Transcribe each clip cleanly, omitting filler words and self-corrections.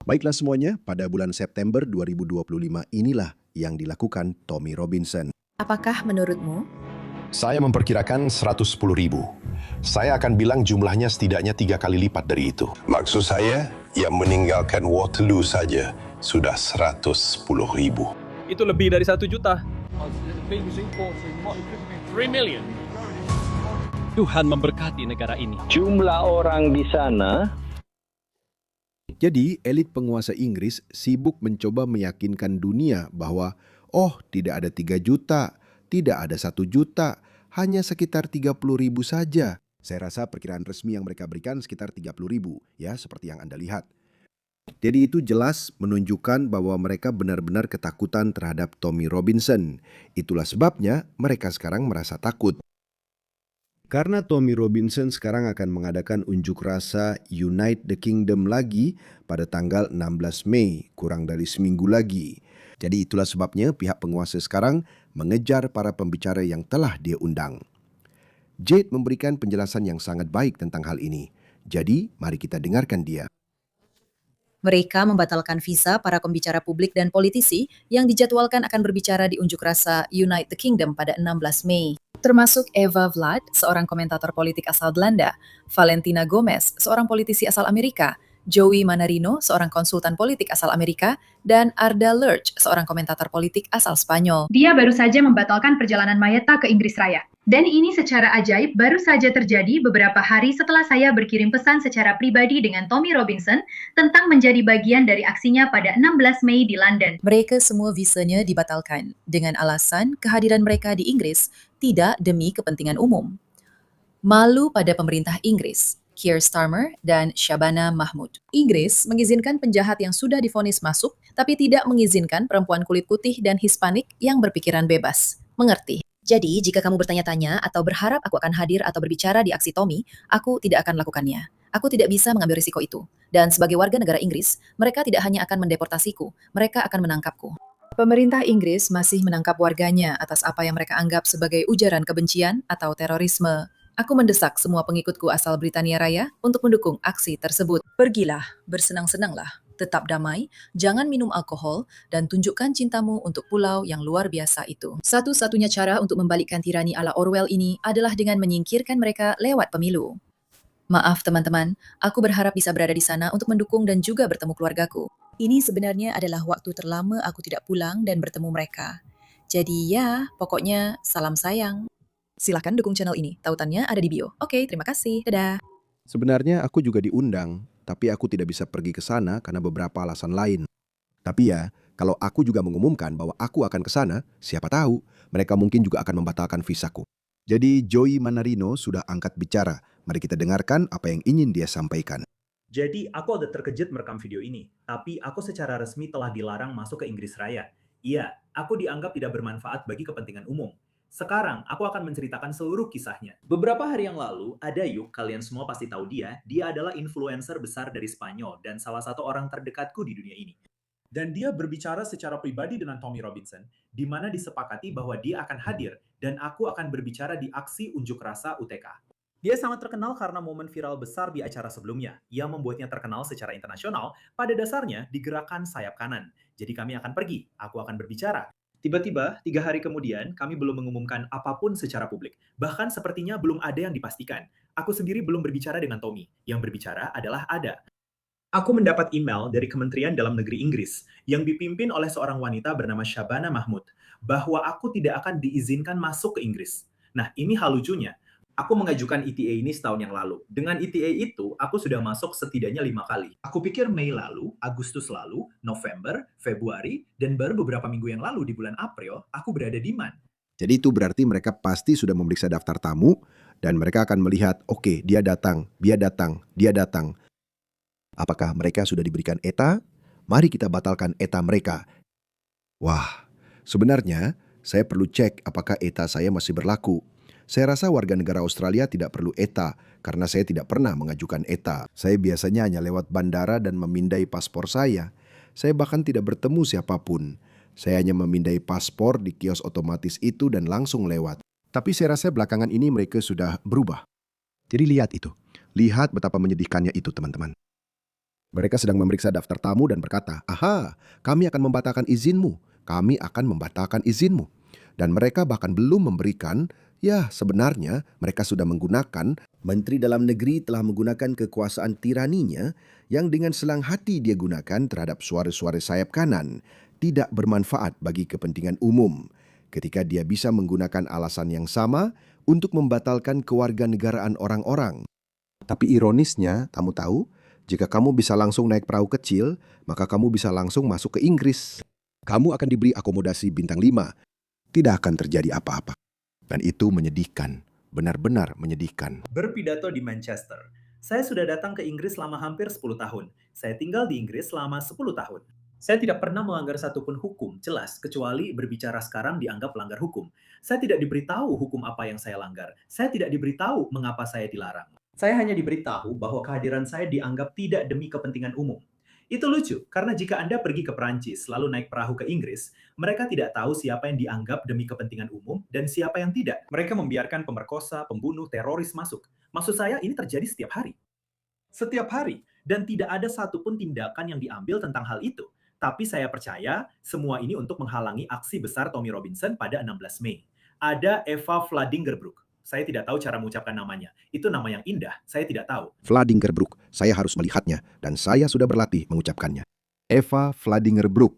Baiklah semuanya, pada bulan September 2025 inilah yang dilakukan Tommy Robinson. Apakah menurutmu? Saya memperkirakan 110.000. Saya akan bilang jumlahnya setidaknya 3 kali lipat dari itu. Maksud saya, yang meninggalkan Waterloo saja sudah 110.000. Itu lebih dari 1 juta. 3 million. Tuhan memberkati negara ini. Jumlah orang di sana. Jadi, elit penguasa Inggris sibuk mencoba meyakinkan dunia bahwa tidak ada 3 juta, tidak ada 1 juta, hanya sekitar 30.000 saja. Saya rasa perkiraan resmi yang mereka berikan sekitar 30.000, ya, seperti yang Anda lihat. Jadi itu jelas menunjukkan bahwa mereka benar-benar ketakutan terhadap Tommy Robinson. Itulah sebabnya mereka sekarang merasa takut. Karena Tommy Robinson sekarang akan mengadakan unjuk rasa Unite the Kingdom lagi pada tanggal 16 Mei, kurang dari seminggu lagi. Jadi itulah sebabnya pihak penguasa sekarang mengejar para pembicara yang telah dia undang. Jade memberikan penjelasan yang sangat baik tentang hal ini. Jadi mari kita dengarkan dia. Mereka membatalkan visa para pembicara publik dan politisi yang dijadwalkan akan berbicara di unjuk rasa Unite the Kingdom pada 16 Mei. Termasuk Eva Vlad, seorang komentator politik asal Belanda, Valentina Gomez, seorang politisi asal Amerika, Joey Manarino, seorang konsultan politik asal Amerika, dan Arda Lerch, seorang komentator politik asal Spanyol. Dia baru saja membatalkan perjalanan Mayeta ke Inggris Raya. Dan ini secara ajaib baru saja terjadi beberapa hari setelah saya berkirim pesan secara pribadi dengan Tommy Robinson tentang menjadi bagian dari aksinya pada 16 Mei di London. Mereka semua visanya dibatalkan dengan alasan kehadiran mereka di Inggris tidak demi kepentingan umum. Malu pada pemerintah Inggris, Keir Starmer dan Shabana Mahmud. Inggris mengizinkan penjahat yang sudah divonis masuk, tapi tidak mengizinkan perempuan kulit putih dan Hispanik yang berpikiran bebas. Mengerti? Jadi, jika kamu bertanya-tanya atau berharap aku akan hadir atau berbicara di aksi Tommy, aku tidak akan melakukannya. Aku tidak bisa mengambil risiko itu. Dan sebagai warga negara Inggris, mereka tidak hanya akan mendeportasiku, mereka akan menangkapku. Pemerintah Inggris masih menangkap warganya atas apa yang mereka anggap sebagai ujaran kebencian atau terorisme. Aku mendesak semua pengikutku asal Britania Raya untuk mendukung aksi tersebut. Pergilah, bersenang-senanglah. Tetap damai, jangan minum alkohol, dan tunjukkan cintamu untuk pulau yang luar biasa itu. Satu-satunya cara untuk membalikkan tirani ala Orwell ini adalah dengan menyingkirkan mereka lewat pemilu. Maaf teman-teman, aku berharap bisa berada di sana untuk mendukung dan juga bertemu keluargaku. Ini sebenarnya adalah waktu terlama aku tidak pulang dan bertemu mereka. Jadi ya, pokoknya salam sayang. Silahkan dukung channel ini, tautannya ada di bio. Oke, terima kasih, dadah. Sebenarnya aku juga diundang, tapi aku tidak bisa pergi ke sana karena beberapa alasan lain. Tapi ya, kalau aku juga mengumumkan bahwa aku akan ke sana, siapa tahu mereka mungkin juga akan membatalkan visaku. Jadi Joey Manarino sudah angkat bicara. Mari kita dengarkan apa yang ingin dia sampaikan. Jadi aku agak terkejut merekam video ini, tapi aku secara resmi telah dilarang masuk ke Inggris Raya. Iya, aku dianggap tidak bermanfaat bagi kepentingan umum. Sekarang, aku akan menceritakan seluruh kisahnya. Beberapa hari yang lalu, ada Yuk, kalian semua pasti tahu dia adalah influencer besar dari Spanyol dan salah satu orang terdekatku di dunia ini. Dan dia berbicara secara pribadi dengan Tommy Robinson, di mana disepakati bahwa dia akan hadir dan aku akan berbicara di aksi unjuk rasa UTK. Dia sangat terkenal karena momen viral besar di acara sebelumnya, yang membuatnya terkenal secara internasional, pada dasarnya di gerakan sayap kanan. Jadi kami akan pergi, aku akan berbicara. Tiba-tiba, 3 hari kemudian, kami belum mengumumkan apapun secara publik. Bahkan sepertinya belum ada yang dipastikan. Aku sendiri belum berbicara dengan Tommy. Yang berbicara adalah Ada. Aku mendapat email dari Kementerian Dalam Negeri Inggris yang dipimpin oleh seorang wanita bernama Shabana Mahmud bahwa aku tidak akan diizinkan masuk ke Inggris. Nah, ini hal lucunya. Aku mengajukan ETA ini setahun yang lalu. Dengan ETA itu, aku sudah masuk setidaknya 5 kali. Aku pikir Mei lalu, Agustus lalu, November, Februari, dan baru beberapa minggu yang lalu di bulan April, aku berada di Man. Jadi itu berarti mereka pasti sudah memeriksa daftar tamu dan mereka akan melihat, oke, dia datang, dia datang, dia datang. Apakah mereka sudah diberikan ETA? Mari kita batalkan ETA mereka. Wah, sebenarnya saya perlu cek apakah ETA saya masih berlaku. Saya rasa warga negara Australia tidak perlu ETA karena saya tidak pernah mengajukan ETA. Saya biasanya hanya lewat bandara dan memindai paspor saya. Saya bahkan tidak bertemu siapapun. Saya hanya memindai paspor di kios otomatis itu dan langsung lewat. Tapi saya rasa belakangan ini mereka sudah berubah. Jadi lihat itu. Lihat betapa menyedihkannya itu teman-teman. Mereka sedang memeriksa daftar tamu dan berkata, "Aha, kami akan membatalkan izinmu. Kami akan membatalkan izinmu." Dan mereka bahkan belum memberikan, ya sebenarnya mereka sudah menggunakan, Menteri Dalam Negeri telah menggunakan kekuasaan tiraninya yang dengan senang hati dia gunakan terhadap suara-suara sayap kanan, tidak bermanfaat bagi kepentingan umum. Ketika dia bisa menggunakan alasan yang sama untuk membatalkan kewarganegaraan orang-orang. Tapi ironisnya, kamu tahu, jika kamu bisa langsung naik perahu kecil, maka kamu bisa langsung masuk ke Inggris. Kamu akan diberi akomodasi bintang 5. Tidak akan terjadi apa-apa. Dan itu menyedihkan, benar-benar menyedihkan. Berpidato di Manchester. Saya sudah datang ke Inggris selama hampir 10 tahun. Saya tinggal di Inggris selama 10 tahun. Saya tidak pernah melanggar satupun hukum, jelas, kecuali berbicara sekarang dianggap melanggar hukum. Saya tidak diberitahu hukum apa yang saya langgar. Saya tidak diberitahu mengapa saya dilarang. Saya hanya diberitahu bahwa kehadiran saya dianggap tidak demi kepentingan umum. Itu lucu, karena jika Anda pergi ke Perancis lalu naik perahu ke Inggris, mereka tidak tahu siapa yang dianggap demi kepentingan umum dan siapa yang tidak. Mereka membiarkan pemerkosa, pembunuh, teroris masuk. Maksud saya ini terjadi setiap hari. Setiap hari. Dan tidak ada satupun tindakan yang diambil tentang hal itu. Tapi saya percaya semua ini untuk menghalangi aksi besar Tommy Robinson pada 16 Mei. Ada Eva Vladingerbroek. Saya tidak tahu cara mengucapkan namanya. Itu nama yang indah, saya tidak tahu. Vladingerbroek, saya harus melihatnya dan saya sudah berlatih mengucapkannya. Eva Vladingerbroek.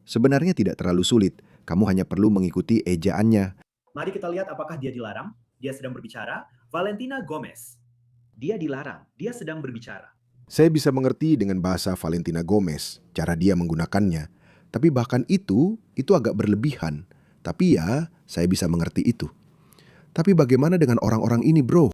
Sebenarnya tidak terlalu sulit, kamu hanya perlu mengikuti ejaannya. Mari kita lihat apakah dia dilarang. Dia sedang berbicara. Valentina Gomez. Dia dilarang, dia sedang berbicara. Saya bisa mengerti dengan bahasa Valentina Gomez, cara dia menggunakannya. Tapi bahkan itu agak berlebihan. Tapi ya, saya bisa mengerti itu. Tapi bagaimana dengan orang-orang ini, bro?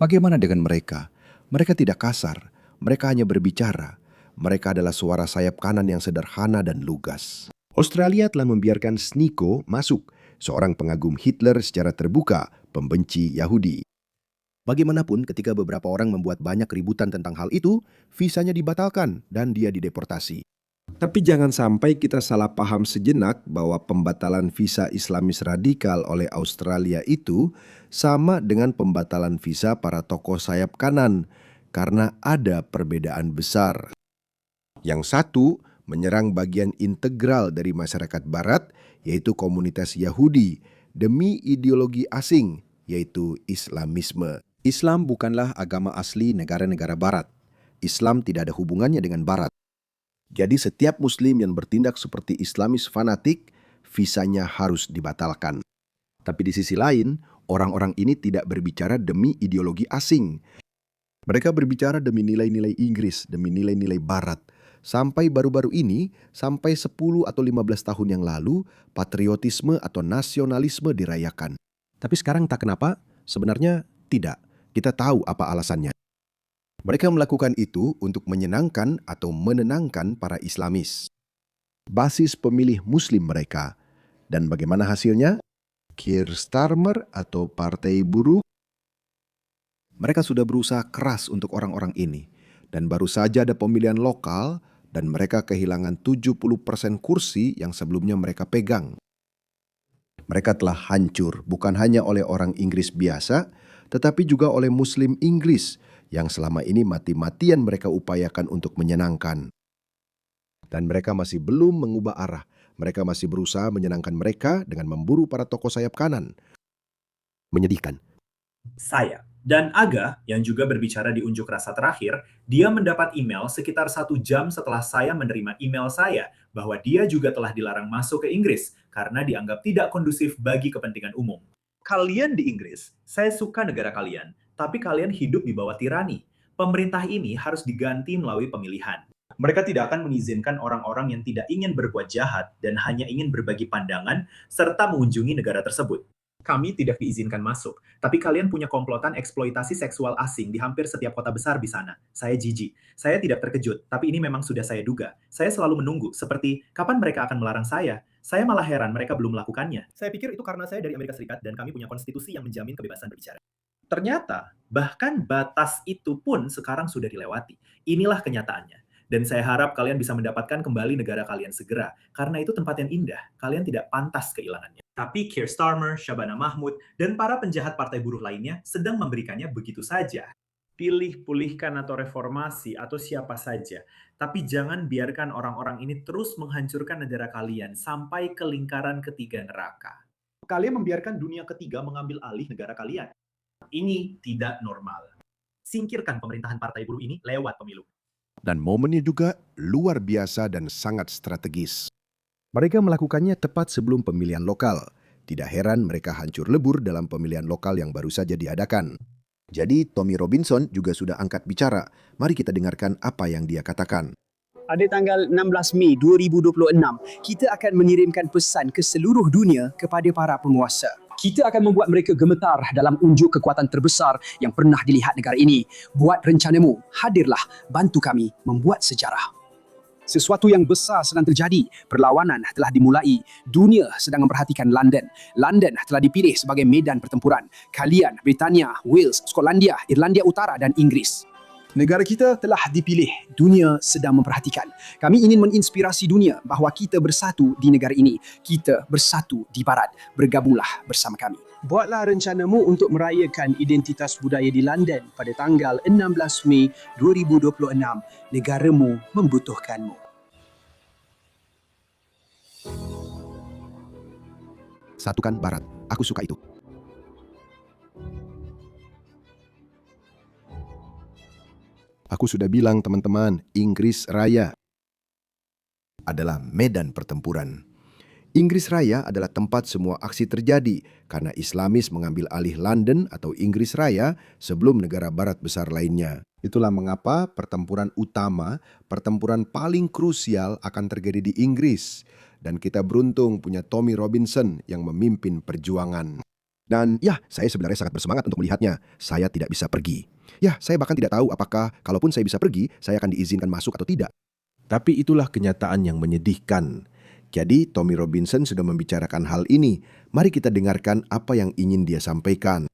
Bagaimana dengan mereka? Mereka tidak kasar. Mereka hanya berbicara. Mereka adalah suara sayap kanan yang sederhana dan lugas. Australia telah membiarkan Sniko masuk, seorang pengagum Hitler secara terbuka, pembenci Yahudi. Bagaimanapun, ketika beberapa orang membuat banyak keributan tentang hal itu, visanya dibatalkan dan dia dideportasi. Tapi jangan sampai kita salah paham sejenak bahwa pembatalan visa Islamis radikal oleh Australia itu sama dengan pembatalan visa para tokoh sayap kanan, karena ada perbedaan besar. Yang satu menyerang bagian integral dari masyarakat Barat, yaitu komunitas Yahudi, demi ideologi asing, yaitu Islamisme. Islam bukanlah agama asli negara-negara Barat. Islam tidak ada hubungannya dengan Barat. Jadi setiap Muslim yang bertindak seperti Islamis fanatik, visanya harus dibatalkan. Tapi di sisi lain, orang-orang ini tidak berbicara demi ideologi asing. Mereka berbicara demi nilai-nilai Inggris, demi nilai-nilai Barat. Sampai baru-baru ini, sampai 10 atau 15 tahun yang lalu, patriotisme atau nasionalisme dirayakan. Tapi sekarang tak kenapa, sebenarnya tidak. Kita tahu apa alasannya. Mereka melakukan itu untuk menyenangkan atau menenangkan para Islamis. Basis pemilih Muslim mereka. Dan bagaimana hasilnya? Keir Starmer atau Partai Buruh. Mereka sudah berusaha keras untuk orang-orang ini. Dan baru saja ada pemilihan lokal dan mereka kehilangan 70% kursi yang sebelumnya mereka pegang. Mereka telah hancur bukan hanya oleh orang Inggris biasa, tetapi juga oleh Muslim Inggris yang selama ini mati-matian mereka upayakan untuk menyenangkan. Dan mereka masih belum mengubah arah. Mereka masih berusaha menyenangkan mereka dengan memburu para tokoh sayap kanan. Menyedihkan. Saya dan Aga, yang juga berbicara di unjuk rasa terakhir, dia mendapat email sekitar 1 jam setelah saya menerima email saya bahwa dia juga telah dilarang masuk ke Inggris karena dianggap tidak kondusif bagi kepentingan umum. Kalian di Inggris, saya suka negara kalian, tapi kalian hidup di bawah tirani. Pemerintah ini harus diganti melalui pemilihan. Mereka tidak akan mengizinkan orang-orang yang tidak ingin berbuat jahat dan hanya ingin berbagi pandangan serta mengunjungi negara tersebut. Kami tidak diizinkan masuk, tapi kalian punya komplotan eksploitasi seksual asing di hampir setiap kota besar di sana. Saya jijik. Saya tidak terkejut, tapi ini memang sudah saya duga. Saya selalu menunggu, seperti kapan mereka akan melarang saya. Saya malah heran mereka belum melakukannya. Saya pikir itu karena saya dari Amerika Serikat dan kami punya konstitusi yang menjamin kebebasan berbicara. Ternyata, bahkan batas itu pun sekarang sudah dilewati. Inilah kenyataannya. Dan saya harap kalian bisa mendapatkan kembali negara kalian segera. Karena itu tempat yang indah. Kalian tidak pantas kehilangannya. Tapi Keir Starmer, Shabana Mahmud, dan para penjahat partai buruh lainnya sedang memberikannya begitu saja. Pilih, pulihkan, atau reformasi, atau siapa saja. Tapi jangan biarkan orang-orang ini terus menghancurkan negara kalian sampai ke lingkaran ketiga neraka. Kalian membiarkan dunia ketiga mengambil alih negara kalian. Ini tidak normal. Singkirkan pemerintahan partai buruh ini lewat pemilu. Dan momennya juga luar biasa dan sangat strategis. Mereka melakukannya tepat sebelum pemilihan lokal. Tidak heran mereka hancur lebur dalam pemilihan lokal yang baru saja diadakan. Jadi Tommy Robinson juga sudah angkat bicara. Mari kita dengarkan apa yang dia katakan. Pada tanggal 16 Mei 2026, kita akan mengirimkan pesan ke seluruh dunia kepada para penguasa. Kita akan membuat mereka gemetar dalam unjuk kekuatan terbesar yang pernah dilihat negara ini. Buat rencanamu, hadirlah, bantu kami membuat sejarah. Sesuatu yang besar sedang terjadi. Perlawanan telah dimulai. Dunia sedang memperhatikan London. London telah dipilih sebagai medan pertempuran. Kalian, Britania, Wales, Skotlandia, Irlandia Utara dan Inggris. Negara kita telah dipilih. Dunia sedang memperhatikan. Kami ingin menginspirasi dunia bahawa kita bersatu di negara ini. Kita bersatu di barat. Bergabunglah bersama kami. Buatlah rencanamu untuk merayakan identitas budaya di London pada tanggal 16 Mei 2026. Negaramu membutuhkanmu. Satukan barat. Aku suka itu. Aku sudah bilang teman-teman, Inggris Raya adalah medan pertempuran. Inggris Raya adalah tempat semua aksi terjadi karena Islamis mengambil alih London atau Inggris Raya sebelum negara barat besar lainnya. Itulah mengapa pertempuran utama, pertempuran paling krusial akan terjadi di Inggris. Dan kita beruntung punya Tommy Robinson yang memimpin perjuangan. Dan ya, saya sebenarnya sangat bersemangat untuk melihatnya. Saya tidak bisa pergi. Ya, saya bahkan tidak tahu apakah kalaupun saya bisa pergi, saya akan diizinkan masuk atau tidak. Tapi itulah kenyataan yang menyedihkan. Jadi Tommy Robinson sudah membicarakan hal ini. Mari kita dengarkan apa yang ingin dia sampaikan.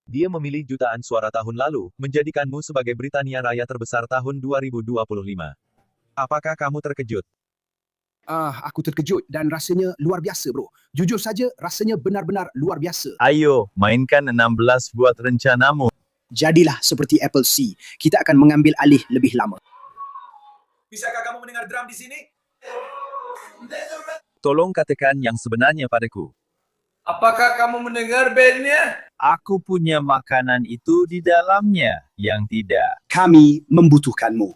Dia memilih jutaan suara tahun lalu, menjadikanmu sebagai Britania Raya terbesar tahun 2025. Apakah kamu terkejut? Aku terkejut dan rasanya luar biasa, bro. Jujur saja, rasanya benar-benar luar biasa. Ayo, mainkan 16 buat rencanamu. Jadilah seperti Apple C. Kita akan mengambil alih lebih lama. Bisakah kamu mendengar drum di sini? Tolong katakan yang sebenarnya padaku. Apakah kamu mendengar bandnya? Aku punya makanan itu di dalamnya. Yang tidak. Kami membutuhkanmu.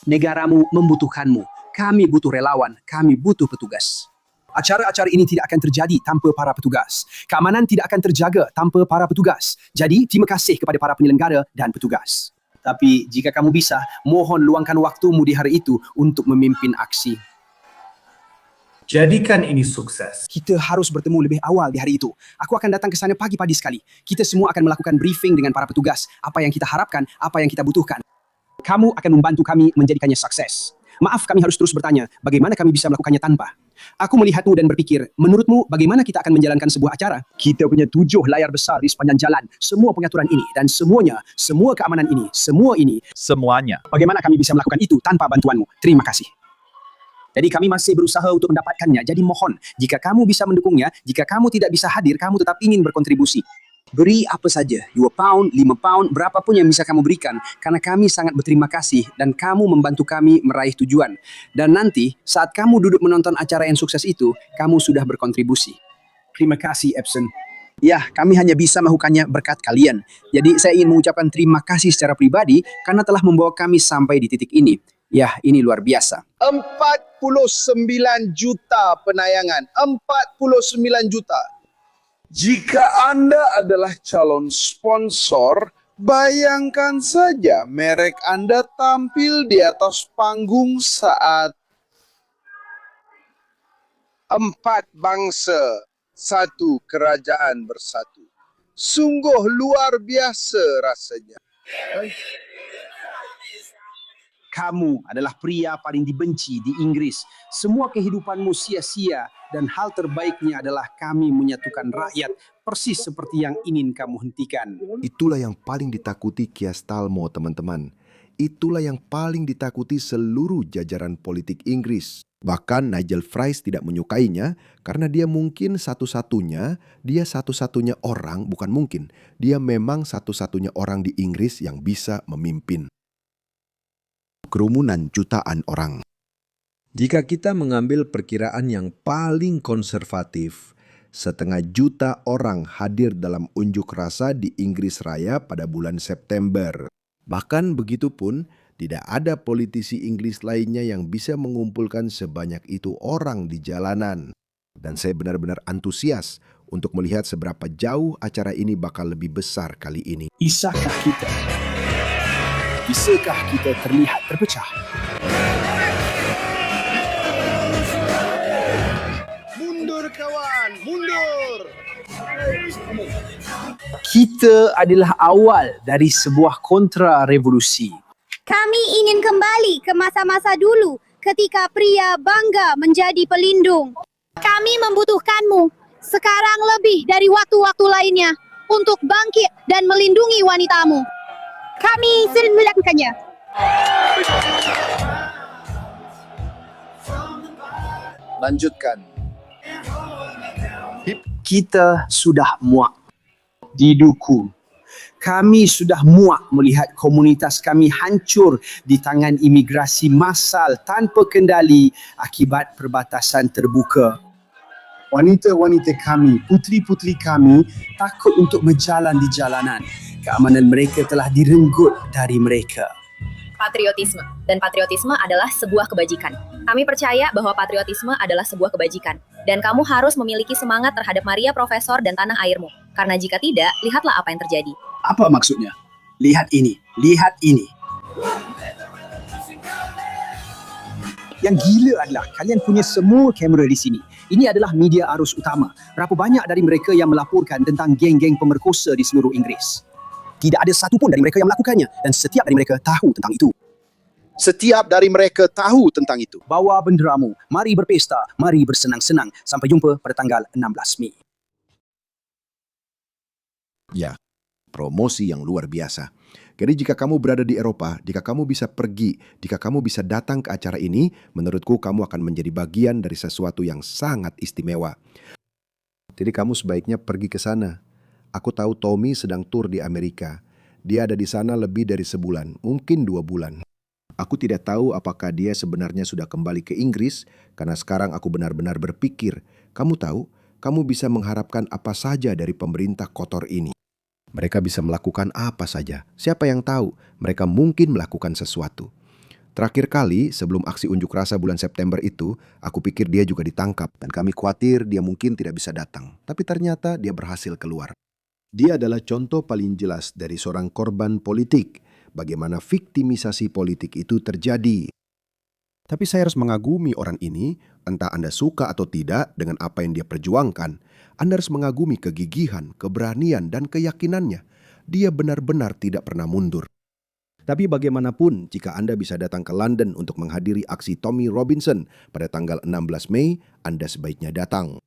Negaramu membutuhkanmu. Kami butuh relawan. Kami butuh petugas. Acara-acara ini tidak akan terjadi tanpa para petugas. Keamanan tidak akan terjaga tanpa para petugas. Jadi, terima kasih kepada para penyelenggara dan petugas. Tapi, jika kamu bisa, mohon luangkan waktumu di hari itu untuk memimpin aksi. Jadikan ini sukses. Kita harus bertemu lebih awal di hari itu. Aku akan datang ke sana pagi-pagi sekali. Kita semua akan melakukan briefing dengan para petugas. Apa yang kita harapkan, apa yang kita butuhkan. Kamu akan membantu kami menjadikannya sukses. Maaf, kami harus terus bertanya, bagaimana kami bisa melakukannya tanpa? Aku melihatmu dan berpikir, menurutmu bagaimana kita akan menjalankan sebuah acara? Kita punya 7 layar besar di sepanjang jalan, semua pengaturan ini, dan semuanya, semua keamanan ini, semua ini. Semuanya. Bagaimana kami bisa melakukan itu tanpa bantuanmu? Terima kasih. Jadi kami masih berusaha untuk mendapatkannya, jadi mohon, jika kamu bisa mendukungnya, jika kamu tidak bisa hadir, kamu tetap ingin berkontribusi. Beri apa saja, 2 pound, 5 pound, berapapun yang bisa kamu berikan, karena kami sangat berterima kasih dan kamu membantu kami meraih tujuan. Dan nanti, saat kamu duduk menonton acara yang sukses itu, kamu sudah berkontribusi. Terima kasih, Epson. Ya, kami hanya bisa melakukannya berkat kalian. Jadi, saya ingin mengucapkan terima kasih secara pribadi karena telah membawa kami sampai di titik ini. Ya, ini luar biasa. 49 juta penayangan. 49 juta. Jika Anda adalah calon sponsor, bayangkan saja merek Anda tampil di atas panggung saat 4 bangsa, 1 kerajaan bersatu. Sungguh luar biasa rasanya. Kamu adalah pria paling dibenci di Inggris. Semua kehidupanmu sia-sia dan hal terbaiknya adalah kami menyatukan rakyat persis seperti yang ingin kamu hentikan. Itulah yang paling ditakuti Keir Starmer, teman-teman. Itulah yang paling ditakuti seluruh jajaran politik Inggris. Bahkan Nigel Farage tidak menyukainya karena dia satu-satunya orang, bukan mungkin, dia memang satu-satunya orang di Inggris yang bisa memimpin kerumunan jutaan orang. Jika kita mengambil perkiraan yang paling konservatif, 500 juta orang hadir dalam unjuk rasa di Inggris Raya pada bulan September. Bahkan begitu pun, tidak ada politisi Inggris lainnya yang bisa mengumpulkan sebanyak itu orang di jalanan. Dan saya benar-benar antusias untuk melihat seberapa jauh acara ini bakal lebih besar kali ini. Bisakah kita? Bisakah kita terlihat terpecah? Mundur kawan, mundur! Kita adalah awal dari sebuah kontra-revolusi. Kami ingin kembali ke masa-masa dulu ketika pria bangga menjadi pelindung. Kami membutuhkanmu sekarang lebih dari waktu-waktu lainnya untuk bangkit dan melindungi wanitamu. Kami sedang melakukannya. Lanjutkan. Kita sudah muak didukung. Kami sudah muak melihat komunitas kami hancur di tangan imigrasi massal tanpa kendali akibat perbatasan terbuka. Wanita-wanita kami, puteri-puteri kami takut untuk berjalan di jalanan. Keamanan mereka telah direnggut dari mereka. Patriotisme. Dan patriotisme adalah sebuah kebajikan. Kami percaya bahwa patriotisme adalah sebuah kebajikan. Dan kamu harus memiliki semangat terhadap Maria Profesor dan tanah airmu. Karena jika tidak, lihatlah apa yang terjadi. Apa maksudnya? Lihat ini, lihat ini. Yang gila adalah kalian punya semua kamera di sini. Ini adalah media arus utama. Berapa banyak dari mereka yang melaporkan tentang geng-geng pemerkosa di seluruh Inggeris? Tidak ada satu pun dari mereka yang melakukannya dan setiap dari mereka tahu tentang itu. Setiap dari mereka tahu tentang itu. Bawa benderamu, mari berpesta, mari bersenang-senang. Sampai jumpa pada tanggal 16 Mei. Ya, promosi yang luar biasa. Jadi jika kamu berada di Eropa, jika kamu bisa pergi, jika kamu bisa datang ke acara ini, menurutku kamu akan menjadi bagian dari sesuatu yang sangat istimewa. Jadi kamu sebaiknya pergi ke sana. Aku tahu Tommy sedang tur di Amerika. Dia ada di sana lebih dari sebulan, mungkin 2 bulan. Aku tidak tahu apakah dia sebenarnya sudah kembali ke Inggris, karena sekarang aku benar-benar berpikir, kamu tahu, kamu bisa mengharapkan apa saja dari pemerintah kotor ini. Mereka bisa melakukan apa saja. Siapa yang tahu? Mereka mungkin melakukan sesuatu. Terakhir kali sebelum aksi unjuk rasa bulan September itu, aku pikir dia juga ditangkap dan kami khawatir dia mungkin tidak bisa datang. Tapi ternyata dia berhasil keluar. Dia adalah contoh paling jelas dari seorang korban politik, bagaimana viktimisasi politik itu terjadi. Tapi saya harus mengagumi orang ini, entah Anda suka atau tidak dengan apa yang dia perjuangkan. Anda harus mengagumi kegigihan, keberanian, dan keyakinannya. Dia benar-benar tidak pernah mundur. Tapi bagaimanapun, jika Anda bisa datang ke London untuk menghadiri aksi Tommy Robinson pada tanggal 16 Mei, Anda sebaiknya datang.